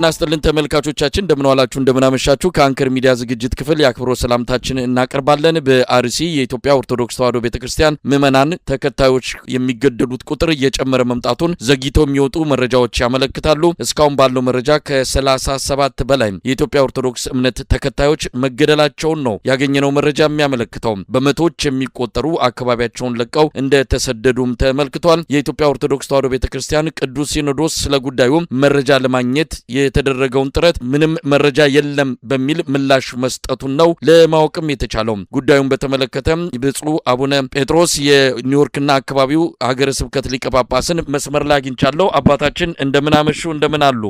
ናስተልን ተመልካቾቻችን እንደምን ዋላችሁ እንደምን አመሻችሁ ከአንከር ሚዲያ ዝግጅት ክፍል ያክብሮ ሰላምታችን እናቀርባለን። በአርሲ የኢትዮጵያ ኦርቶዶክስ ተዋሕዶ ቤተክርስቲያን ምዕመናን ተከታዮች የሚገደሉት ቁጥር እየጨመረ መምጣቱን ዘግይተው የሚወጡ መረጃዎች ያመለክታሉ። እስካሁን ባለው መረጃ ከ37 በላይ የኢትዮጵያ ኦርቶዶክስ እምነት ተከታዮች መገደላቸውን ነው ያገኘነው መረጃ የሚያመለክተው። በመቶዎች የሚቆጠሩ አካባቢያቸውን ለቀው እንደተሰደዱም ተመልክቷል። የኢትዮጵያ ኦርቶዶክስ ተዋሕዶ ቤተክርስቲያን ቅዱስ ሲኖዶስ ስለ ጉዳዩ መረጃ ለማግኘት የተደረገውን ጥረት ምንም መረጃ የለም በሚል ምላሽ መስጠቱን ነው ለማወቅም የተቻለው። ጉዳዩን በተመለከተ ብፁዕ አቡነ ጴጥሮስ የኒውዮርክና አካባቢው ሀገረ ስብከት ሊቀ ጳጳስን መስመር ላይ አግኝቻለሁ። አባታችን እንደምን አመሹ እንደምን አሉ?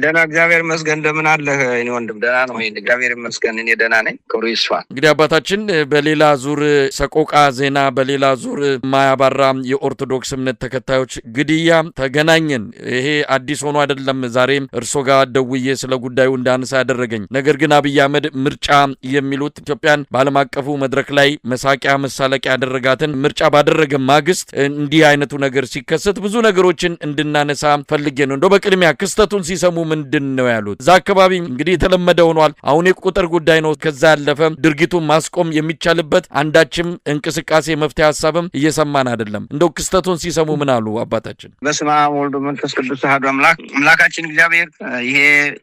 ደህና እግዚአብሔር ይመስገን። እንደምን አለህ እኔ ወንድም? ደህና ነው እግዚአብሔር ይመስገን እኔ ደህና ነኝ። ክብሩ ይስፋ። እንግዲህ አባታችን በሌላ ዙር ሰቆቃ ዜና በሌላ ዙር ማያባራ የኦርቶዶክስ እምነት ተከታዮች ግድያ ተገናኘን። ይሄ አዲስ ሆኖ አይደለም። ዛሬ እርሶ ጋር ደውዬ ስለ ጉዳዩ እንዳነሳ ያደረገኝ ነገር ግን አብይ አህመድ ምርጫ የሚሉት ኢትዮጵያን በዓለም አቀፉ መድረክ ላይ መሳቂያ መሳለቂያ ያደረጋትን ምርጫ ባደረገ ማግስት እንዲህ አይነቱ ነገር ሲከሰት ብዙ ነገሮችን እንድናነሳ ፈልጌ ነው። እንደው በቅድሚያ ክስተቱን ሲሰሙ ምንድነው ያሉት? እዛ አካባቢ እንግዲህ የተለመደ ሆኗል። አሁን የቁጥር ጉዳይ ነው። ከዛ ያለፈ ድርጊቱን ማስቆም የሚቻልበት አንዳችም እንቅስቃሴ መፍትሄ ሐሳብም እየሰማን አይደለም። እንደው ክስተቱን ሲሰሙ ምን አሉ አባታችን? በስመ አብ ወወልድ ወመንፈስ ቅዱስ አሐዱ አምላካችን እግዚአብሔር ይሄ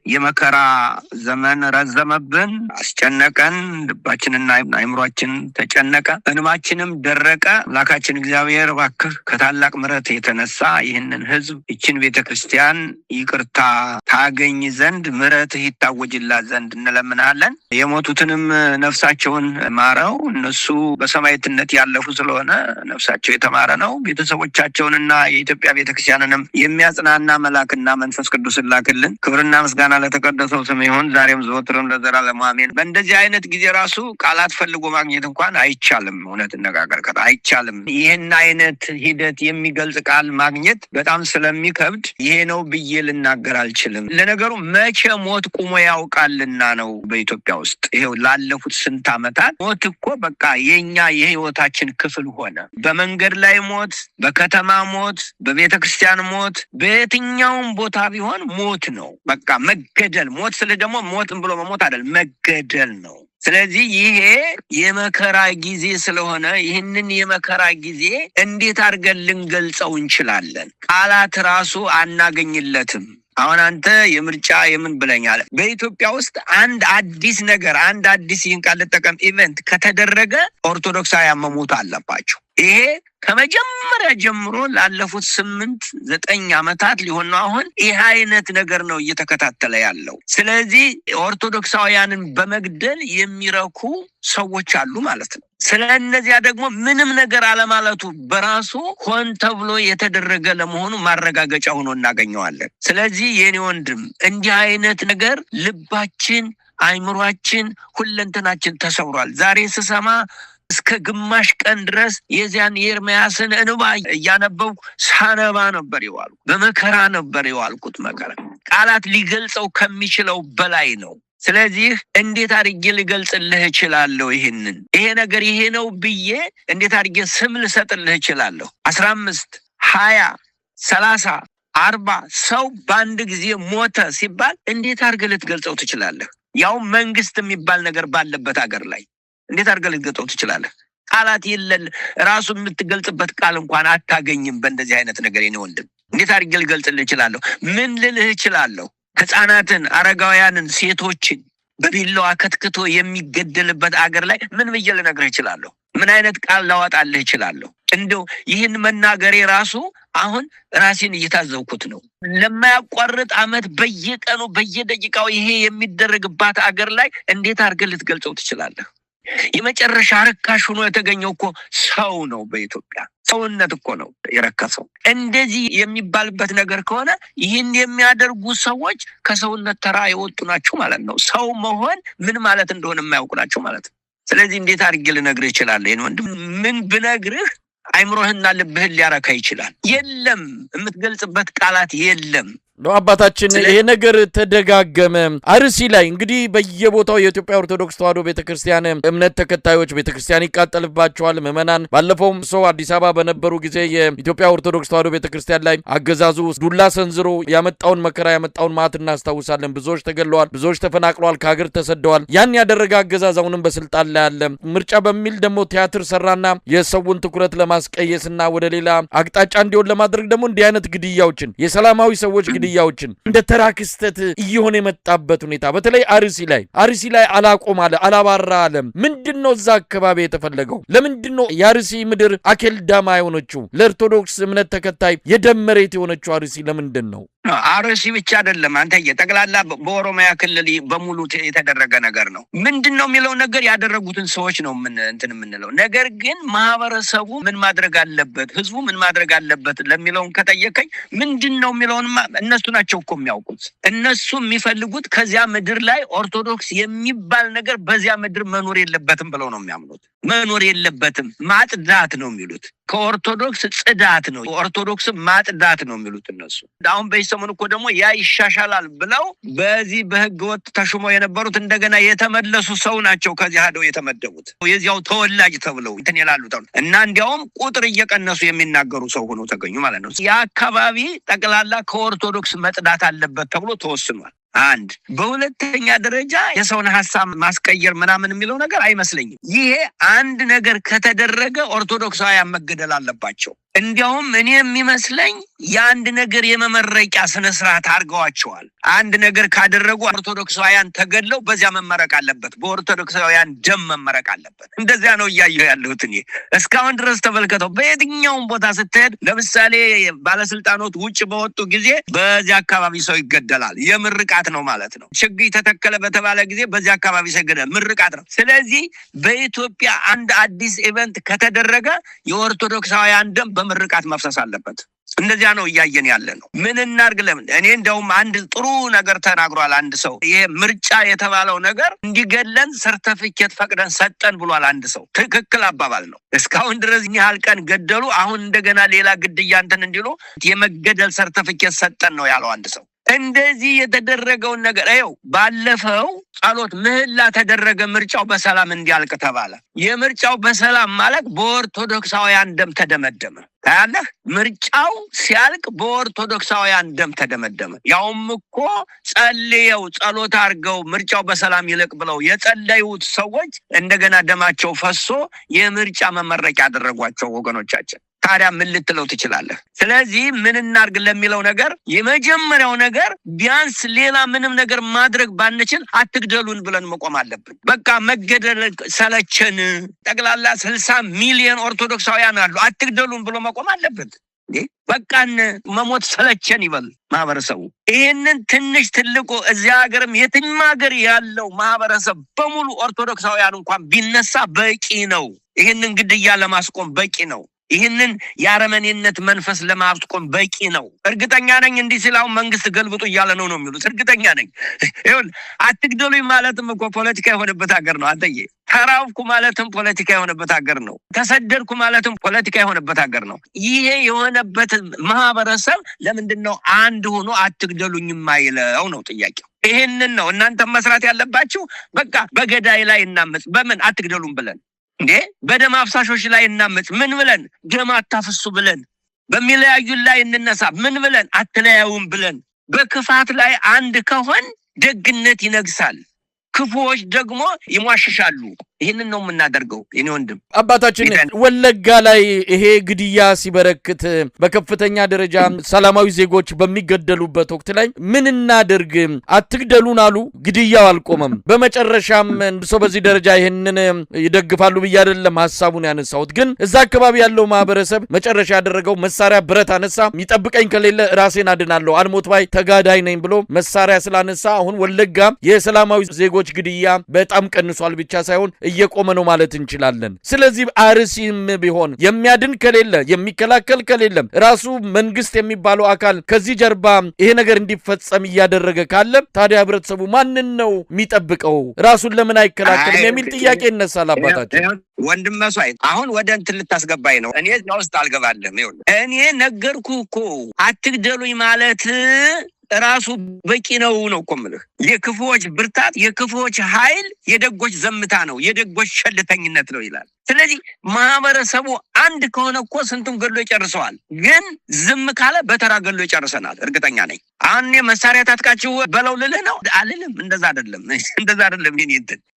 የመከራ ዘመን ረዘመብን፣ አስጨነቀን፣ ልባችንና አይምሯችን ተጨነቀ፣ እንማችንም ደረቀ። አምላካችን እግዚአብሔር እባክህ ከታላቅ ምሕረት የተነሳ ይህንን ሕዝብ ይችን ቤተክርስቲያን ይቅርታ ታገኝ ዘንድ ምሕረትህ ይታወጅላት ዘንድ እንለምናለን። የሞቱትንም ነፍሳቸውን ማረው። እነሱ በሰማዕትነት ያለፉ ስለሆነ ነፍሳቸው የተማረ ነው። ቤተሰቦቻቸውንና የኢትዮጵያ ቤተክርስቲያንንም የሚያጽናና መልአክና መንፈስ ቅዱስ ላክልን። ክብርና ምስጋና ለተቀደሰው ስም ይሁን ዛሬም ዘወትርም ለዘላለሙ አሜን። በእንደዚህ አይነት ጊዜ ራሱ ቃላት ፈልጎ ማግኘት እንኳን አይቻልም። እውነት እንነጋገር አይቻልም። ይህን አይነት ሂደት የሚገልጽ ቃል ማግኘት በጣም ስለሚከብድ ይሄ ነው ብዬ ልናገር አልችልም። ለነገሩ መቼ ሞት ቁሞ ያውቃልና ነው በኢትዮጵያ ውስጥ ይሄው ላለፉት ስንት ዓመታት ሞት እኮ በቃ የኛ የህይወታችን ክፍል ሆነ። በመንገድ ላይ ሞት፣ በከተማ ሞት፣ በቤተክርስቲያን ሞት፣ በየትኛውም ቦታ ቢሆን ሞት ነው። በቃ መገደል። ሞት ስለ ደግሞ ሞትን ብሎ መሞት አይደል፣ መገደል ነው። ስለዚህ ይሄ የመከራ ጊዜ ስለሆነ ይህንን የመከራ ጊዜ እንዴት አድርገን ልንገልጸው እንችላለን? ቃላት ራሱ አናገኝለትም። አሁን አንተ የምርጫ የምን ብለኛል? በኢትዮጵያ ውስጥ አንድ አዲስ ነገር ይህን ቃል ልጠቀም ኢቨንት ከተደረገ ኦርቶዶክሳውያን መሞት አለባቸው። ይሄ ከመጀመሪያ ጀምሮ ላለፉት 8-9 ዓመታት ሊሆን ነው። አሁን ይህ አይነት ነገር ነው እየተከታተለ ያለው። ስለዚህ ኦርቶዶክሳውያንን በመግደል የሚረኩ ሰዎች አሉ ማለት ነው። ስለነዚያ ደግሞ ምንም ነገር አለማለቱ በራሱ ሆን ተብሎ የተደረገ ለመሆኑ ማረጋገጫ ሆኖ እናገኘዋለን። ስለዚህ የኔ ወንድም እንዲህ አይነት ነገር ልባችን፣ አይምሯችን፣ ሁለንተናችን ተሰብሯል። ዛሬ ስሰማ እስከ ግማሽ ቀን ድረስ የዚያን የኤርምያስን እንባ እያነበብኩ ሳነባ ነበር የዋልኩት። በመከራ ነበር የዋልኩት። መከራ ቃላት ሊገልጸው ከሚችለው በላይ ነው። ስለዚህ እንዴት አድርጌ ልገልጽልህ እችላለሁ? ይሄ ነገር ይሄ ነው ብዬ እንዴት አድርጌ ስም ልሰጥልህ እችላለሁ? 15 20 30 40 ሰው በአንድ ጊዜ ሞተ ሲባል እንዴት አድርገህ ልትገልጸው ትችላለህ? ያው መንግስት የሚባል ነገር ባለበት ሀገር ላይ እንዴት አድርገህ ልትገልጸው ትችላለህ? ቃላት የለን። ራሱ የምትገልጽበት ቃል እንኳን አታገኝም። በእንደዚህ አይነት ነገር የኔ ወንድም እንዴት አድርጌ ልገልጽልህ እችላለሁ? ምን ልልህ እችላለሁ? ሕፃናትን፣ አረጋውያንን፣ ሴቶችን በቢላዋ ከትክቶ የሚገደልበት አገር ላይ ምን ብዬ ልነግርህ እችላለሁ? ምን አይነት ቃል ላወጣልህ እችላለሁ? እንደው ይህን መናገሬ ራሱ አሁን ራሴን እየታዘብኩት ነው። ለማያቋርጥ ዓመት በየቀኑ በየደቂቃው ይሄ የሚደረግባት አገር ላይ እንዴት አድርገህ ልትገልጸው ትችላለህ? የመጨረሻ ርካሽ ሆኖ የተገኘው እኮ ሰው ነው። በኢትዮጵያ ሰውነት እኮ ነው የረከሰው። እንደዚህ የሚባልበት ነገር ከሆነ ይህን የሚያደርጉ ሰዎች ከሰውነት ተራ የወጡ ናቸው ማለት ነው። ሰው መሆን ምን ማለት እንደሆነ የማያውቁ ናቸው ማለት ነው። ስለዚህ እንዴት አድርጌ ልነግርህ እችላለሁ? ይሄን ወንድም ምን ብነግርህ አይምሮህና ልብህን ሊያረካ ይችላል? የለም፣ የምትገልጽበት ቃላት የለም። ነው አባታችን ይሄ ነገር ተደጋገመ አርሲ ላይ እንግዲህ በየቦታው የኢትዮጵያ ኦርቶዶክስ ተዋሕዶ ቤተክርስቲያን እምነት ተከታዮች ቤተክርስቲያን ይቃጠልባቸዋል ምዕመናን ባለፈውም ሰው አዲስ አበባ በነበሩ ጊዜ የኢትዮጵያ ኦርቶዶክስ ተዋሕዶ ቤተክርስቲያን ላይ አገዛዙ ዱላ ሰንዝሮ ያመጣውን መከራ ያመጣውን ማት እናስታውሳለን ብዙዎች ተገለዋል ብዙዎች ተፈናቅለዋል ከሀገር ተሰደዋል ያን ያደረገ አገዛዛውንም በስልጣን ላይ ያለ ምርጫ በሚል ደግሞ ቲያትር ሰራና የሰውን ትኩረት ለማስቀየስና ወደ ሌላ አቅጣጫ እንዲሆን ለማድረግ ደግሞ እንዲህ አይነት ግድያዎችን የሰላማዊ ሰዎች ግድያዎችን እንደ ተራ ክስተት እየሆነ የመጣበት ሁኔታ በተለይ አርሲ ላይ አላቆም አለ አላባራ አለ ምንድነው እዛ አካባቢ የተፈለገው ለምንድነው የአርሲ ምድር አኬልዳማ የሆነችው ለኦርቶዶክስ እምነት ተከታይ የደመሬት የሆነችው አርሲ ለምንድነው አርሲ ብቻ አይደለም አንተ የጠቅላላ በኦሮሚያ ክልል በሙሉ የተደረገ ነገር ነው ምንድነው የሚለው ነገር ያደረጉትን ሰዎች ነው እንትን የምንለው ነገር ግን ማህበረሰቡ ምን ማድረግ አለበት ህዝቡ ምን ማድረግ አለበት ለሚለውን ከጠየቀኝ ምንድነው የሚለውን እነሱ ናቸው እኮ የሚያውቁት እነሱ የሚፈልጉት ከዚያ ምድር ላይ ኦርቶዶክስ የሚባል ነገር በዚያ ምድር መኖር የለበትም ብለው ነው የሚያምኑት መኖር የለበትም ማጥዳት ነው የሚሉት ከኦርቶዶክስ ጽዳት ነው ኦርቶዶክስ ማጥዳት ነው የሚሉት እነሱ አሁን በሰሞኑ እኮ ደግሞ ያ ይሻሻላል ብለው በዚህ በህግ ወጥ ተሹመው የነበሩት እንደገና የተመለሱ ሰው ናቸው ከዚህ ሀደው የተመደቡት የዚያው ተወላጅ ተብለው እንትን ይላሉ እና እንዲያውም ቁጥር እየቀነሱ የሚናገሩ ሰው ሆኖ ተገኙ ማለት ነው ያ አካባቢ ጠቅላላ ከኦርቶዶክስ መጥዳት አለበት ተብሎ ተወስኗል አንድ በሁለተኛ ደረጃ የሰውን ሐሳብ ማስቀየር ምናምን የሚለው ነገር አይመስለኝም ይሄ አንድ ነገር ከተደረገ ኦርቶዶክሳውያን መገደል አለባቸው እንዲያውም እኔ የሚመስለኝ የአንድ ነገር የመመረቂያ ስነ ስርዓት አድርገዋቸዋል አንድ ነገር ካደረጉ ኦርቶዶክሳውያን ተገድለው በዚያ መመረቅ አለበት በኦርቶዶክሳውያን ደም መመረቅ አለበት እንደዚያ ነው እያየሁ ያለሁት እኔ እስካሁን ድረስ ተመልከተው በየትኛውም ቦታ ስትሄድ ለምሳሌ ባለስልጣኖች ውጭ በወጡ ጊዜ በዚያ አካባቢ ሰው ይገደላል የምርቃት ነው ማለት ነው ችግኝ ተተከለ በተባለ ጊዜ በዚያ አካባቢ ሰገደ ምርቃት ነው ስለዚህ በኢትዮጵያ አንድ አዲስ ኢቨንት ከተደረገ የኦርቶዶክሳውያን ደም በምርቃት መፍሰስ አለበት እንደዚያ ነው እያየን ያለ ነው ምን እናርግ ለምን እኔ እንደውም አንድ ጥሩ ነገር ተናግሯል አንድ ሰው ይሄ ምርጫ የተባለው ነገር እንዲገለን ሰርቲፊኬት ፈቅደን ሰጠን ብሏል አንድ ሰው ትክክል አባባል ነው እስካሁን ድረስ ያህል ቀን ገደሉ አሁን እንደገና ሌላ ግድያ እንትን እንዲሉ የመገደል ሰርቲፊኬት ሰጠን ነው ያለው አንድ ሰው እንደዚህ የተደረገውን ነገር አይው ባለፈው ጸሎት ምህላ ተደረገ ምርጫው በሰላም እንዲያልቅ ተባለ የምርጫው በሰላም ማለት በኦርቶዶክሳውያን ደም ተደመደመ ታያለህ ምርጫው ሲያልቅ በኦርቶዶክሳውያን ደም ተደመደመ ያውም እኮ ጸልየው ጸሎት አድርገው ምርጫው በሰላም ይልቅ ብለው የጸለዩት ሰዎች እንደገና ደማቸው ፈሶ የምርጫ መመረቂያ ያደረጓቸው ወገኖቻችን ታዲያ ምን ልትለው ትችላለህ ስለዚህ ምን እናርግ ለሚለው ነገር የመጀመሪያው ነገር ቢያንስ ሌላ ምንም ነገር ማድረግ ባንችል አትግደሉን ብለን መቆም አለብን በቃ መገደል ሰለቸን ጠቅላላ 60 ሚሊዮን ኦርቶዶክሳውያን አሉ አትግደሉን ብሎ መቆም አለበት በቃን መሞት ሰለቸን ይበል ማህበረሰቡ ይሄንን ትንሽ ትልቁ እዚያ ሀገርም የትኛው ሀገር ያለው ማህበረሰብ በሙሉ ኦርቶዶክሳውያን እንኳን ቢነሳ በቂ ነው ይሄንን ግድያ ለማስቆም በቂ ነው ይሄንን ያረመኔነት መንፈስ ለማስቆም በቂ ነው እርግጠኛ ነኝ እንዲህ ሲላው መንግስት ገልብጡ እያለ ነው የሚሉት እርግጠኛ ነኝ ይሁን አትግደሉኝ ማለትም እኮ ፖለቲካ የሆነበት ሀገር ነው አንተዬ ተራብኩ ማለትም ፖለቲካ የሆነበት ሀገር ነው ተሰደድኩ ማለትም ፖለቲካ የሆነበት ሀገር ነው ይሄ የሆነበት ማህበረሰብ ለምንድነው አንድ ሆኖ አትግደሉኝ የማይለው ነው ጥያቄው ይሄንን ነው እናንተ መስራት ያለባችሁ በቃ በገዳይ ላይ እናመጽ በምን አትግደሉን ብለን እንዴ በደም አፍሳሾች ላይ እናመጽ ምን ብለን ደም አታፍሱ ብለን በሚለያዩ ላይ እንነሳ ምን ብለን አትለያዩም ብለን በክፋት ላይ አንድ ከሆን ደግነት ይነግሳል ክፉዎች ደግሞ ይሟሽሻሉ ይሄንን ነው የምናደርገው የኔ ወንድም አባታችን ወለጋ ላይ ይሄ ግድያ ሲበረክት በከፍተኛ ደረጃ ሰላማዊ ዜጎች በሚገደሉበት ወቅት ላይ ምን እናደርግ አትግደሉን አሉ ግድያው አልቆመም በመጨረሻም ሰው በዚህ ደረጃ ይሄንን ይደግፋሉ ብዬ አይደለም ሐሳቡን ያነሳውት ግን እዛ አካባቢ ያለው ማህበረሰብ መጨረሻ ያደረገው መሳሪያ ብረት አነሳ የሚጠብቀኝ ከሌለ ራሴን አድናለሁ አልሞት ባይ ተጋዳይ ነኝ ብሎ መሳሪያ ስላነሳ አሁን ወለጋ የሰላማዊ ዜጎች ግድያ በጣም ቀንሷል ብቻ ሳይሆን እየቆመ ነው ማለት እንችላለን ስለዚህ አርሲም ቢሆን የሚያድን ከሌለ የሚከላከል ከሌለ ራሱ መንግስት የሚባለው አካል ከዚህ ጀርባ ይሄ ነገር እንዲፈጸም እያደረገ ካለ ታዲያ ህብረተሰቡ ማንን ነው የሚጠብቀው ራሱን ለምን አይከላከልም የሚል ጥያቄ ይነሳል አባታችን ወንድም መስዋዕት አሁን ወደ እንትን ልታስገባኝ ነው እኔ እዛ ውስጥ አልገባለም ይሁን እኔ ነገርኩ እኮ አትግደሉኝ ማለት ራሱ በቂ ነው እኮ የምልህ። የክፉዎች ብርታት፣ የክፉዎች ኃይል የደጎች ዘምታ ነው፣ የደጎች ቸልተኝነት ነው ይላል። ስለዚህ ማህበረሰቡ አንድ ከሆነ እኮ ስንቱን ገድሎ ይጨርሰዋል። ግን ዝም ካለ በተራ ገድሎ ይጨርሰናል፣ እርግጠኛ ነኝ። አሁን መሳሪያ ታጥቃችሁ በለው ልልህ ነው አልልም። እንደዛ አይደለም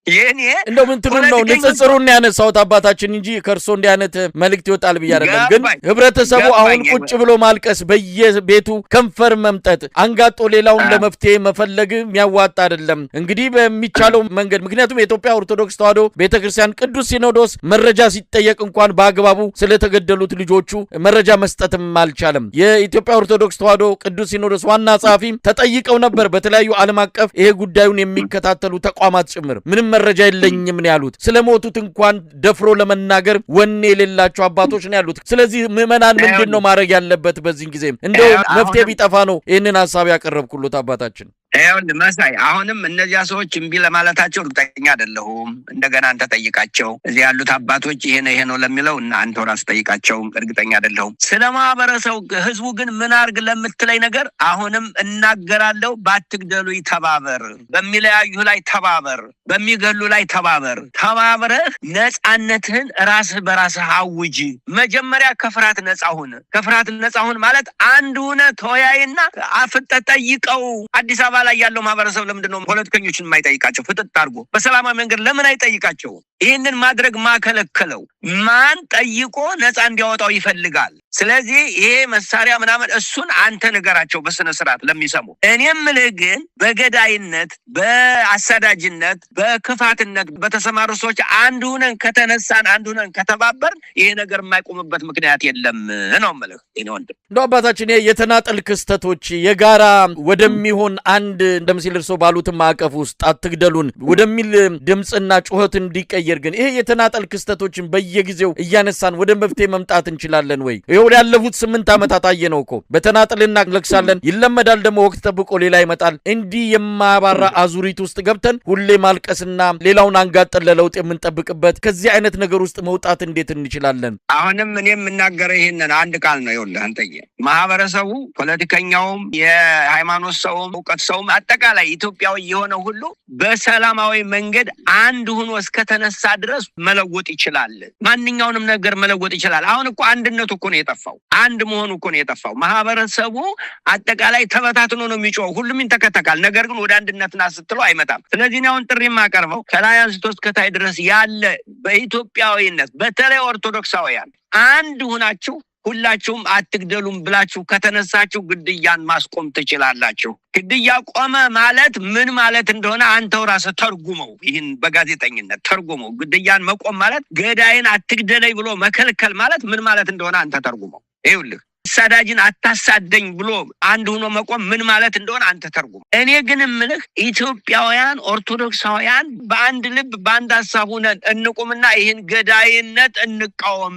የኔ እንደው ምን ትሉ ነው ንጽጽሩን ያነሳውት አባታችን እንጂ ከርሶ እንዲህ አይነት መልእክት ይወጣል ብዬ አይደለም። ግን ህብረተሰቡ አሁን ቁጭ ብሎ ማልቀስ፣ በየቤቱ ከንፈር መምጠጥ፣ አንጋጦ ሌላውን ለመፍትሄ መፈለግ የሚያዋጣ አይደለም። እንግዲህ በሚቻለው መንገድ ምክንያቱም የኢትዮጵያ ኦርቶዶክስ ተዋሕዶ ቤተክርስቲያን ቅዱስ ሲኖዶስ መረጃ ሲጠየቅ እንኳን በአግባቡ ስለተገደሉት ልጆቹ መረጃ መስጠትም አልቻለም። የኢትዮጵያ ኦርቶዶክስ ተዋሕዶ ቅዱስ ሲኖዶስ ዋና ጸሐፊ ተጠይቀው ነበር በተለያዩ ዓለም አቀፍ ይሄ ጉዳዩን የሚከታተሉ ተቋማት ጭምር ምንም መረጃ የለኝም ነው ያሉት። ስለሞቱት እንኳን ደፍሮ ለመናገር ወኔ የሌላቸው አባቶች ነው ያሉት። ስለዚህ ምዕመናን ምንድነው ማድረግ ያለበት? በዚህ ጊዜ እንደው መፍትሄ ቢጠፋ ነው ይሄንን ሐሳብ ያቀረብኩት አባታችን። ይኸውልህ መሳይ፣ አሁንም እነዚያ ሰዎች እምቢ ለማለታቸው እርግጠኛ አይደለሁም። እንደገና አንተ ጠይቃቸው። እዚህ ያሉት አባቶች ይሄ ነው ለሚለው እና አንተ ራስህ ጠይቃቸው። እርግጠኛ አይደለሁም። ስለ ማህበረሰቡ ህዝቡ ግን ምን አድርግ ለምትለኝ ነገር አሁንም እናገራለሁ። ባትግደሉ ተባበር፣ በሚለያዩ ላይ ተባበር፣ በሚገሉ ላይ ተባበር። ተባብረህ ነፃነትህን ራስህ በራስህ አውጅ። መጀመሪያ ከፍርሃት ነፃ ሁን። ከፍርሃት ነፃ ሁን ማለት አንድ ሆነ ተወያይና አፍጠህ ጠይቀው። አዲስ አበባ ላይ ያለው ማህበረሰብ ለምንድን ነው ፖለቲከኞችን የማይጠይቃቸው? ፍጥጥ አድርጎ በሰላማዊ መንገድ ለምን አይጠይቃቸው? ይህንን ማድረግ ማከለከለው ማን ጠይቆ ነፃ እንዲያወጣው ይፈልጋል? ስለዚህ ይሄ መሳሪያ ምናምን እሱን አንተ ንገራቸው በስነ ስርዓት ለሚሰሙ። እኔም ልህ ግን በገዳይነት፣ በአሳዳጅነት፣ በክፋትነት በተሰማሩ ሰዎች አንድ ሁነን ከተነሳን፣ አንድ ሁነን ከተባበርን ይሄ ነገር የማይቆምበት ምክንያት የለም ነው የምልህ። ወንድም እንደው አባታችን የተናጠል ክስተቶች የጋራ ወደሚሆን አንድ እንደምሲል እርሶ ባሉት ማዕቀፍ ውስጥ አትግደሉን ወደሚል ድምፅና ጩኸት እንዲቀየር ግን ይሄ የተናጠል ክስተቶችን በየጊዜው እያነሳን ወደ መፍትሄ መምጣት እንችላለን ወይ? ይሄው ያለፉት 8 ዓመታት አየነው እኮ በተናጠል እናለቅሳለን፣ ይለመዳል፣ ደግሞ ወቅት ጠብቆ ሌላ ይመጣል። እንዲህ የማያባራ አዙሪት ውስጥ ገብተን ሁሌ ማልቀስና ሌላውን አንጋጠን ለለውጥ የምንጠብቅበት ከዚህ አይነት ነገር ውስጥ መውጣት እንዴት እንችላለን? አሁንም እኔ የምናገረው ይሄንን አንድ ቃል ነው። ይኸውልህ አንተዬ፣ ማህበረሰቡ ፖለቲከኛውም፣ የሃይማኖት ሰውም፣ እውቀት ሰውም፣ አጠቃላይ ኢትዮጵያዊ የሆነ ሁሉ በሰላማዊ መንገድ አንድ ሆኖ እስከተነሳ ድረስ መለወጥ ይችላል። ማንኛውንም ነገር መለወጥ ይችላል። አሁን እኮ አንድነቱ እኮ ነው የጠፋው። አንድ መሆኑ እኮ ነው የጠፋው። ማህበረሰቡ አጠቃላይ ተበታትኖ ነው የሚጮኸው። ሁሉም ይንተከተካል። ነገር ግን ወደ አንድነትና ስትለው አይመጣም። ስለዚህ አሁን ጥሪ የማቀርበው ከላይ አንስቶ እስከታይ ድረስ ያለ በኢትዮጵያዊነት በተለይ ኦርቶዶክሳውያን አንድ ሆናችሁ ሁላችሁም አትግደሉም ብላችሁ ከተነሳችሁ ግድያን ማስቆም ትችላላችሁ። ግድያ ቆመ ማለት ምን ማለት እንደሆነ አንተው ራስህ ተርጉመው። ይህን በጋዜጠኝነት ተርጉመው። ግድያን መቆም ማለት ገዳይን አትግደለኝ ብሎ መከልከል ማለት ምን ማለት እንደሆነ አንተ ተርጉመው። ይኸውልህ አሳዳጅን አታሳደኝ ብሎ አንድ ሆኖ መቆም ምን ማለት እንደሆነ አንተ ተርጉም። እኔ ግን እምልህ ኢትዮጵያውያን ኦርቶዶክሳውያን በአንድ ልብ በአንድ ሀሳብ ሆነን እንቁምና ይህን ገዳይነት እንቃወም።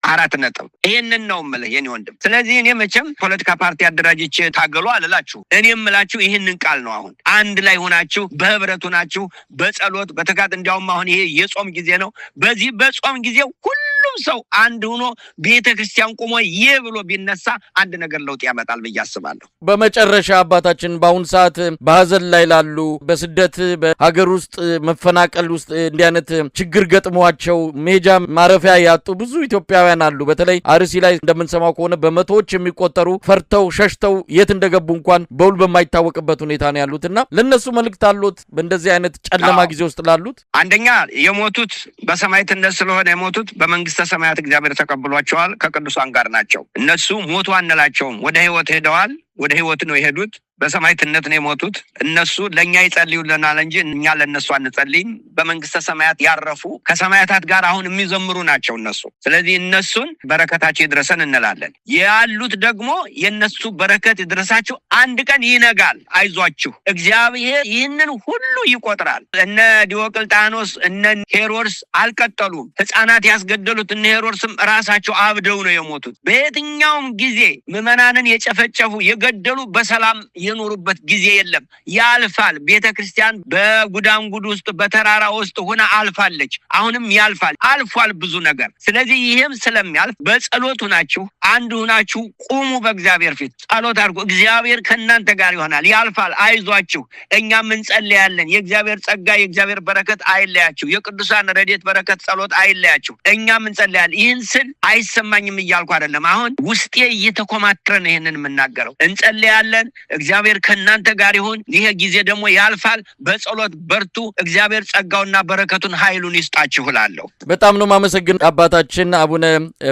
4 ነጥብ። ይህንን ነው እምልህ የኔ ወንድም። ስለዚህ እኔ መቼም ፖለቲካ ፓርቲ አደራጅቼ ታገሉ አልላችሁ። እኔ እምላችሁ ይህንን ቃል ነው። አሁን አንድ ላይ ሆናችሁ በህብረት ሆናችሁ በጸሎት በትጋት፣ እንዲያውም አሁን ይሄ የጾም ጊዜ ነው። በዚህ በጾም ጊዜ ሁሉም ሰው አንድ ሆኖ ቤተክርስቲያን ቆሞ ይህ ብሎ ቢነሳ አንድ ነገር ለውጥ ያመጣል ብዬ አስባለሁ። በመጨረሻ አባታችን በአሁን ሰዓት በሀዘን ላይ ላሉ፣ በስደት በሀገር ውስጥ መፈናቀል ውስጥ እንዲህ አይነት ችግር ገጥሟቸው ሜጃ ማረፊያ ያጡ ብዙ ኢትዮጵያውያን አሉ። በተለይ አርሲ ላይ እንደምንሰማው ከሆነ በመቶዎች የሚቆጠሩ ፈርተው ሸሽተው የት እንደገቡ እንኳን በውል በማይታወቅበት ሁኔታ ነው ያሉትና ለነሱ መልእክት አሉት? በእንደዚህ አይነት ጨለማ ጊዜ ውስጥ ላሉት አንደኛ የሞቱት በሰማዕትነት ስለሆነ የሞቱት በመንግስተ ሰማያት እግዚአብሔር ተቀብሏቸዋል። ከቅዱሳን ጋር ናቸው። እነሱ ሞቱ አንላቸውም። ወደ ህይወት ሄደዋል። ወደ ህይወት ነው የሄዱት። በሰማዕትነት ነው የሞቱት። እነሱ ለኛ ይጸልዩልናል እንጂ እኛ ለነሱ አንጸልይም። በመንግስተ ሰማያት ያረፉ ከሰማያታት ጋር አሁን የሚዘምሩ ናቸው እነሱ። ስለዚህ እነሱን በረከታቸው ይድረሰን እንላለን። ያሉት ደግሞ የነሱ በረከት ይድረሳቸው። አንድ ቀን ይነጋል። አይዟችሁ፣ እግዚአብሔር ይህንን ሁሉ ይቆጥራል። እነ ዲዮቅልጥያኖስ እነ ሄሮድስ አልቀጠሉም። ህፃናት ያስገደሉት እነ ሄሮድስም ራሳቸው አብደው ነው የሞቱት። በየትኛውም ጊዜ ምዕመናንን የጨፈጨፉ የገደሉ በሰላም የኖሩበት ጊዜ የለም። ያልፋል። ቤተክርስቲያን በጉዳንጉድ ውስጥ በተራራ ውስጥ ሆና አልፋለች። አሁንም ያልፋል። አልፏል ብዙ ነገር። ስለዚህ ይሄም ስለሚያልፍ በጸሎት ሆናችሁ አንድ ሆናችሁ ቁሙ። በእግዚአብሔር ፊት ጸሎት አድርጉ። እግዚአብሔር ከእናንተ ጋር ይሆናል። ያልፋል። አይዟችሁ። እኛም እንጸልያለን። የእግዚአብሔር ጸጋ የእግዚአብሔር በረከት አይለያችሁ። የቅዱሳን ረድኤት በረከት ጸሎት አይለያችሁ። እኛም እንጸልያለን። ይህን ስል አይሰማኝም እያልኩ አይደለም። አሁን ውስጤ እየተኮማተረ ነው ይሄንን የምናገረው። እንጸልያለን። እግዚአብሔር ከእናንተ ጋር ይሁን። ይሄ ጊዜ ደግሞ ያልፋል። በጸሎት በርቱ። እግዚአብሔር ጸጋውና በረከቱን ኃይሉን ይስጣችሁ እላለሁ። በጣም ነው ማመሰግን አባታችን አቡነ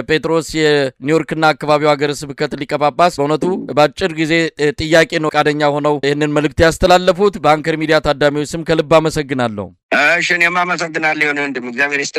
ጴጥሮስ የኒውዮርክና አካባቢው ሀገረ ስብከት ሊቀ ጳጳስ። በእውነቱ በአጭር ጊዜ ጥያቄ ነው ፈቃደኛ ሆነው ይህንን መልእክት ያስተላለፉት። በአንከር ሚዲያ ታዳሚዎች ስም ከልብ አመሰግናለሁ። እሺ እኔም አመሰግናለሁ። እግዚአብሔር ይስጥ